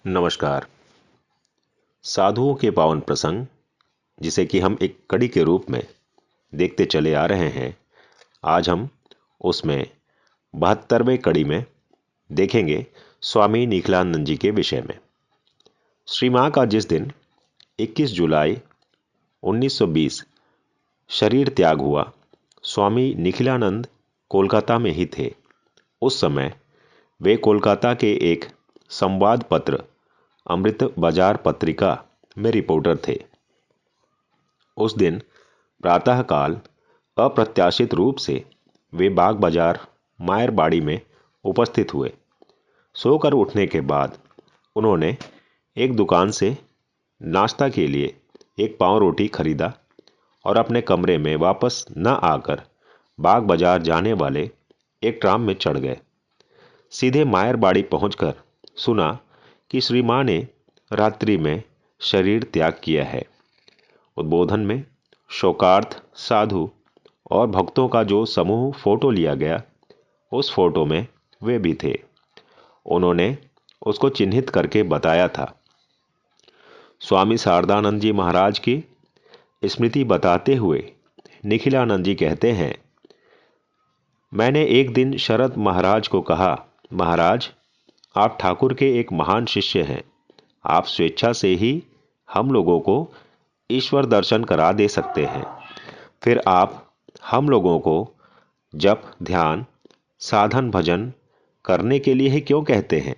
नमस्कार। साधुओं के पावन प्रसंग, जिसे कि हम एक कड़ी के रूप में देखते चले आ रहे हैं, आज हम उसमें 72वें कड़ी में देखेंगे स्वामी निखिलानंद जी के विषय में। श्री मां का जिस दिन 21 जुलाई 1920 शरीर त्याग हुआ, स्वामी निखिलानंद कोलकाता में ही थे। उस समय वे कोलकाता के एक संवाद पत्र अमृत बाजार पत्रिका में रिपोर्टर थे। उस दिन प्रातःकाल अप्रत्याशित रूप से वे बाग बाजार मायरबाड़ी में उपस्थित हुए। सोकर उठने के बाद उन्होंने एक दुकान से नाश्ता के लिए एक पाव रोटी खरीदा और अपने कमरे में वापस न आकर बाग बाजार जाने वाले एक ट्राम में चढ़ गए। सीधे मायरबाड़ी पहुंचकर सुना कि श्री मां ने रात्रि में शरीर त्याग किया है। उद्बोधन में शोकार्थ साधु और भक्तों का जो समूह फोटो लिया गया, उस फोटो में वे भी थे। उन्होंने उसको चिन्हित करके बताया था। स्वामी शारदानंद जी महाराज की स्मृति बताते हुए निखिलानंद जी कहते हैं, मैंने एक दिन शरद महाराज को कहा, महाराज, आप ठाकुर के एक महान शिष्य हैं। आप स्वेच्छा से ही हम लोगों को ईश्वर दर्शन करा दे सकते हैं। फिर आप हम लोगों को जप, ध्यान, साधन, भजन करने के लिए ही क्यों कहते हैं?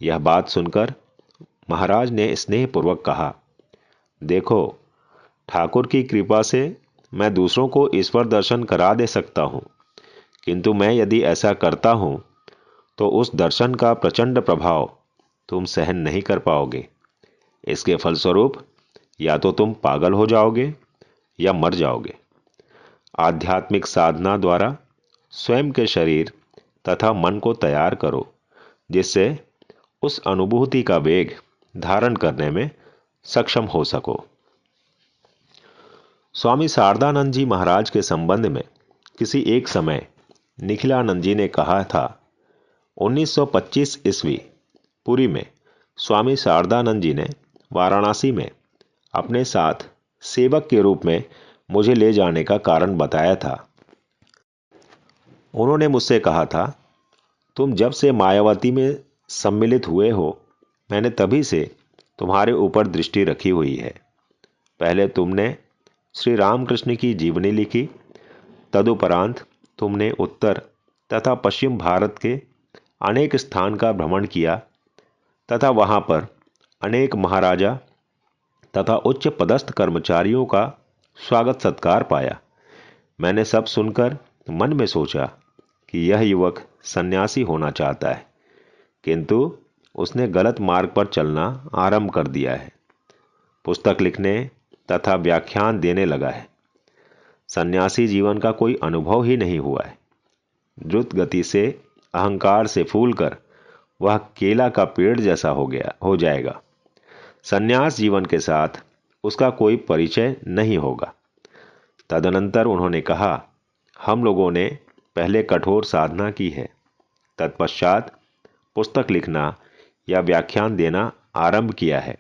यह बात सुनकर महाराज ने स्नेहपूर्वक कहा, देखो, ठाकुर की कृपा से मैं दूसरों को ईश्वर दर्शन करा दे सकता हूं, किंतु मैं यदि ऐसा करता हूं तो उस दर्शन का प्रचंड प्रभाव तुम सहन नहीं कर पाओगे। इसके फलस्वरूप या तो तुम पागल हो जाओगे या मर जाओगे। आध्यात्मिक साधना द्वारा स्वयं के शरीर तथा मन को तैयार करो, जिससे उस अनुभूति का वेग धारण करने में सक्षम हो सको। स्वामी शारदानंद जी महाराज के संबंध में किसी एक समय निखिलानंद जी ने कहा था, 1925 ईस्वी पुरी में स्वामी शारदानंद जी ने वाराणसी में अपने साथ सेवक के रूप में मुझे ले जाने का कारण बताया था। उन्होंने मुझसे कहा था, तुम जब से मायावती में सम्मिलित हुए हो, मैंने तभी से तुम्हारे ऊपर दृष्टि रखी हुई है। पहले तुमने श्री रामकृष्ण की जीवनी लिखी, तदुपरांत तुमने उत्तर तथा पश्चिम भारत के अनेक स्थान का भ्रमण किया तथा वहां पर अनेक महाराजा तथा उच्च पदस्थ कर्मचारियों का स्वागत सत्कार पाया। मैंने सब सुनकर मन में सोचा कि यह युवक सन्यासी होना चाहता है, किंतु उसने गलत मार्ग पर चलना आरंभ कर दिया है। पुस्तक लिखने तथा व्याख्यान देने लगा है। सन्यासी जीवन का कोई अनुभव ही नहीं हुआ है। द्रुत गति से अहंकार से फूलकर वह केला का पेड़ जैसा हो जाएगा। सन्यास जीवन के साथ उसका कोई परिचय नहीं होगा। तदनंतर उन्होंने कहा, हम लोगों ने पहले कठोर साधना की है, तत्पश्चात पुस्तक लिखना या व्याख्यान देना आरंभ किया है।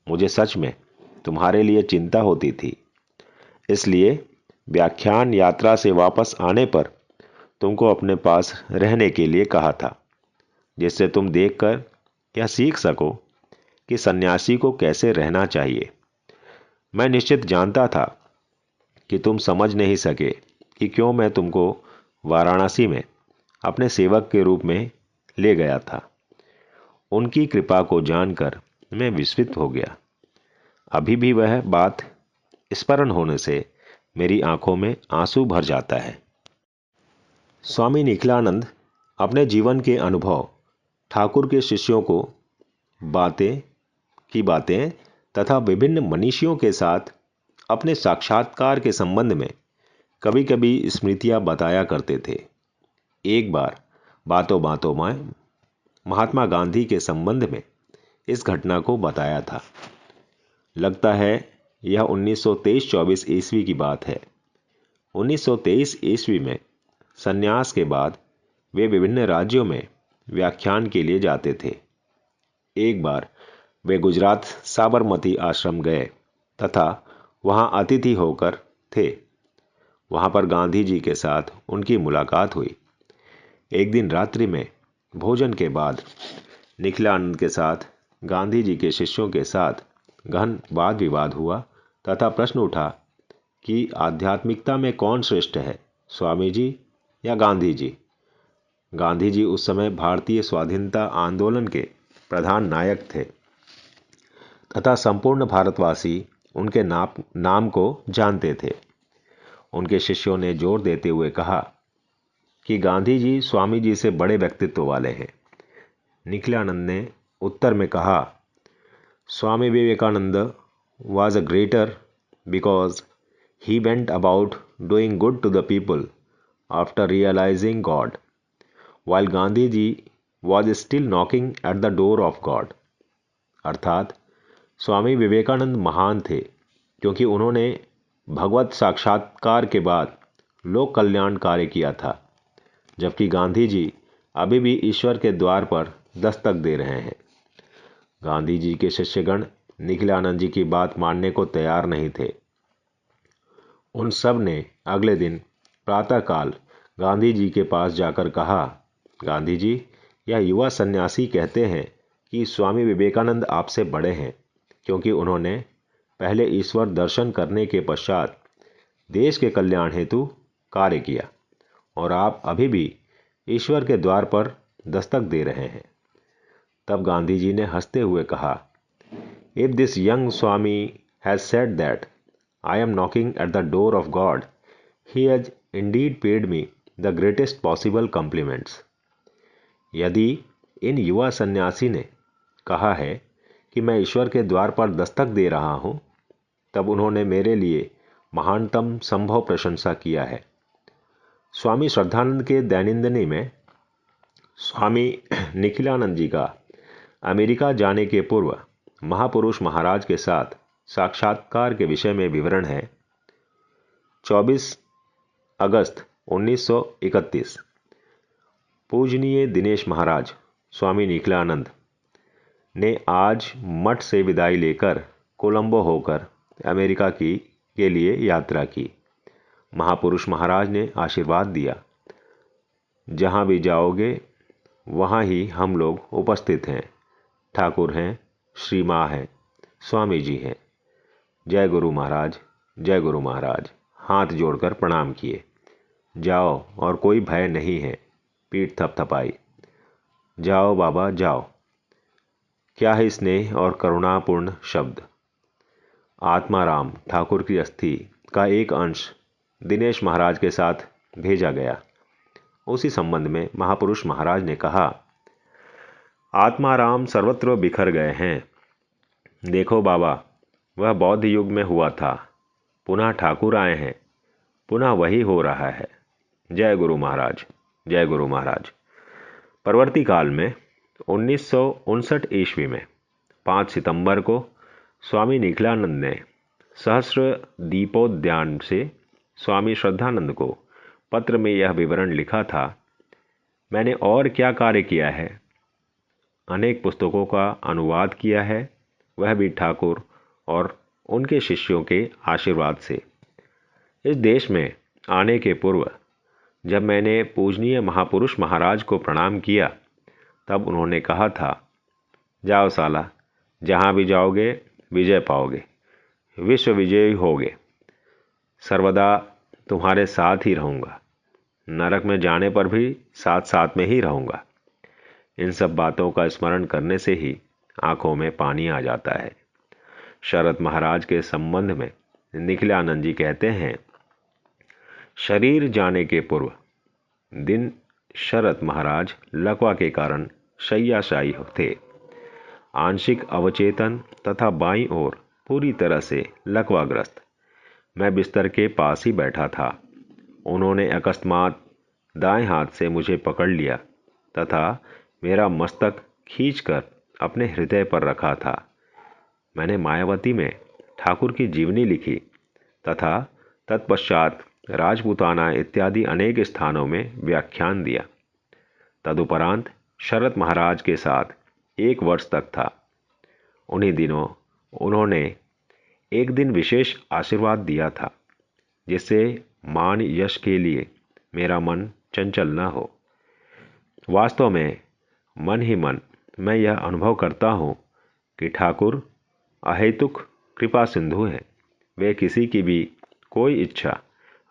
मुझे सच में तुम्हारे लिए चिंता होती थी, इसलिए व्याख्यान यात्रा से वापस आने पर तुमको अपने पास रहने के लिए कहा था, जिससे तुम देखकर यह सीख सको कि सन्यासी को कैसे रहना चाहिए। मैं निश्चित जानता था कि तुम समझ नहीं सके कि क्यों मैं तुमको वाराणसी में अपने सेवक के रूप में ले गया था। उनकी कृपा को जानकर मैं विस्मित हो गया। अभी भी वह बात स्मरण होने से मेरी आंखों में आंसू भर जाता है। स्वामी निखिलानंद अपने जीवन के अनुभव, ठाकुर के शिष्यों को बातें तथा विभिन्न मनीषियों के साथ अपने साक्षात्कार के संबंध में कभी कभी स्मृतियां बताया करते थे। एक बार बातों बातों में महात्मा गांधी के संबंध में इस घटना को बताया था। लगता है यह 1923-24 ईस्वी की बात है। 1923 ईस्वी में संन्यास के बाद वे विभिन्न राज्यों में व्याख्यान के लिए जाते थे। एक बार वे गुजरात साबरमती आश्रम गए तथा वहां अतिथि होकर थे। वहां पर गांधी जी के साथ उनकी मुलाकात हुई। एक दिन रात्रि में भोजन के बाद निखिलानंद के साथ गांधी जी के शिष्यों के साथ गहन वाद विवाद हुआ तथा प्रश्न उठा कि आध्यात्मिकता में कौन श्रेष्ठ है, स्वामी जी या गांधी जी। गांधी जी उस समय भारतीय स्वाधीनता आंदोलन के प्रधान नायक थे तथा संपूर्ण भारतवासी उनके नाम को जानते थे। उनके शिष्यों ने जोर देते हुए कहा कि गांधी जी स्वामी जी से बड़े व्यक्तित्व वाले हैं। निखिलानंद ने उत्तर में कहा, Swami Vivekananda was a greater because he went about doing good to the people after realizing God, while Gandhi ji was still knocking at the door of God। अर्थात स्वामी विवेकानंद महान थे क्योंकि उन्होंने भगवत साक्षात्कार के बाद लोक कल्याण कार्य किया था, जबकि गांधी जी अभी भी ईश्वर के द्वार पर दस्तक दे रहे हैं। गांधी जी के शिष्यगण निखिलानंद जी की बात मानने को तैयार नहीं थे। उन सब ने अगले दिन प्रातःकाल गांधी जी के पास जाकर कहा, गांधी जी, यह युवा सन्यासी कहते हैं कि स्वामी विवेकानंद आपसे बड़े हैं क्योंकि उन्होंने पहले ईश्वर दर्शन करने के पश्चात देश के कल्याण हेतु कार्य किया और आप अभी भी ईश्वर के द्वार पर दस्तक दे रहे हैं। तब गांधी जी ने हंसते हुए कहा, if this young swami has said that I am knocking at the door of God, he has indeed paid me the greatest possible compliments. यदि इन युवा सन्यासी ने कहा है कि मैं ईश्वर के द्वार पर दस्तक दे रहा हूं, तब उन्होंने मेरे लिए महानतम संभव प्रशंसा किया है। स्वामी श्रद्धानंद के दैनंदिनी में स्वामी निखिलानंद जी का अमेरिका जाने के पूर्व महापुरुष महाराज के साथ साक्षात्कार के विषय में विवरण है। 24 अगस्त 1931 पूजनीय दिनेश महाराज स्वामी निखिलानंद ने आज मठ से विदाई लेकर कोलंबो होकर अमेरिका के लिए यात्रा की। महापुरुष महाराज ने आशीर्वाद दिया, जहां भी जाओगे वहां ही हम लोग उपस्थित हैं। ठाकुर हैं, श्री माँ है, स्वामी जी हैं। जय गुरु महाराज, जय गुरु महाराज। हाथ जोड़कर प्रणाम किए। जाओ और कोई भय नहीं है। पीठ थपथपाई। जाओ बाबा जाओ। क्या है स्नेह और करुणापूर्ण शब्द। आत्माराम ठाकुर की अस्थि का एक अंश दिनेश महाराज के साथ भेजा गया। उसी संबंध में महापुरुष महाराज ने कहा, आत्माराम सर्वत्र बिखर गए हैं। देखो बाबा, वह बौद्ध युग में हुआ था, पुनः ठाकुर आए हैं, पुनः वही हो रहा है। जय गुरु महाराज, जय गुरु महाराज। परवर्ती काल में 1959 ईस्वी में 5 सितंबर को स्वामी निखिलानंद ने सहस्र दीपोद्यान से स्वामी श्रद्धानंद को पत्र में यह विवरण लिखा था, मैंने और क्या कार्य किया है। अनेक पुस्तकों का अनुवाद किया है, वह भी ठाकुर और उनके शिष्यों के आशीर्वाद से। इस देश में आने के पूर्व जब मैंने पूजनीय महापुरुष महाराज को प्रणाम किया, तब उन्होंने कहा था, जाओ साला, जहां भी जाओगे विजय पाओगे, विश्व विजयी होगे, सर्वदा तुम्हारे साथ ही रहूंगा, नरक में जाने पर भी साथ साथ में ही रहूंगा। इन सब बातों का स्मरण करने से ही आंखों में पानी आ जाता है। शरद महाराज के संबंध में निखिलानंद जी कहते हैं, शरीर जाने के पूर्व दिन शरद महाराज लकवा के कारण शय्याशायी थे। आंशिक अवचेतन तथा बाईं ओर पूरी तरह से लकवाग्रस्त। मैं बिस्तर के पास ही बैठा था। उन्होंने अकस्मात दाएं हाथ से मुझे पकड़ लिया तथा मेरा मस्तक खींचकर अपने हृदय पर रखा था। मैंने मायावती में ठाकुर की जीवनी लिखी तथा तत्पश्चात राजपूताना इत्यादि अनेक स्थानों में व्याख्यान दिया। तदुपरांत शरद महाराज के साथ 1 वर्ष तक था। उन्हीं दिनों उन्होंने एक दिन विशेष आशीर्वाद दिया था, जिससे मान यश के लिए मेरा मन चंचल न हो। वास्तव में मन ही मन मैं यह अनुभव करता हूँ कि ठाकुर अहेतुक कृपा सिंधु हैं। वे किसी की भी कोई इच्छा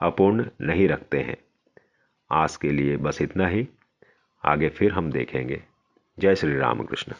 अपूर्ण नहीं रखते हैं। आज के लिए बस इतना ही। आगे फिर हम देखेंगे। जय श्री राम कृष्ण।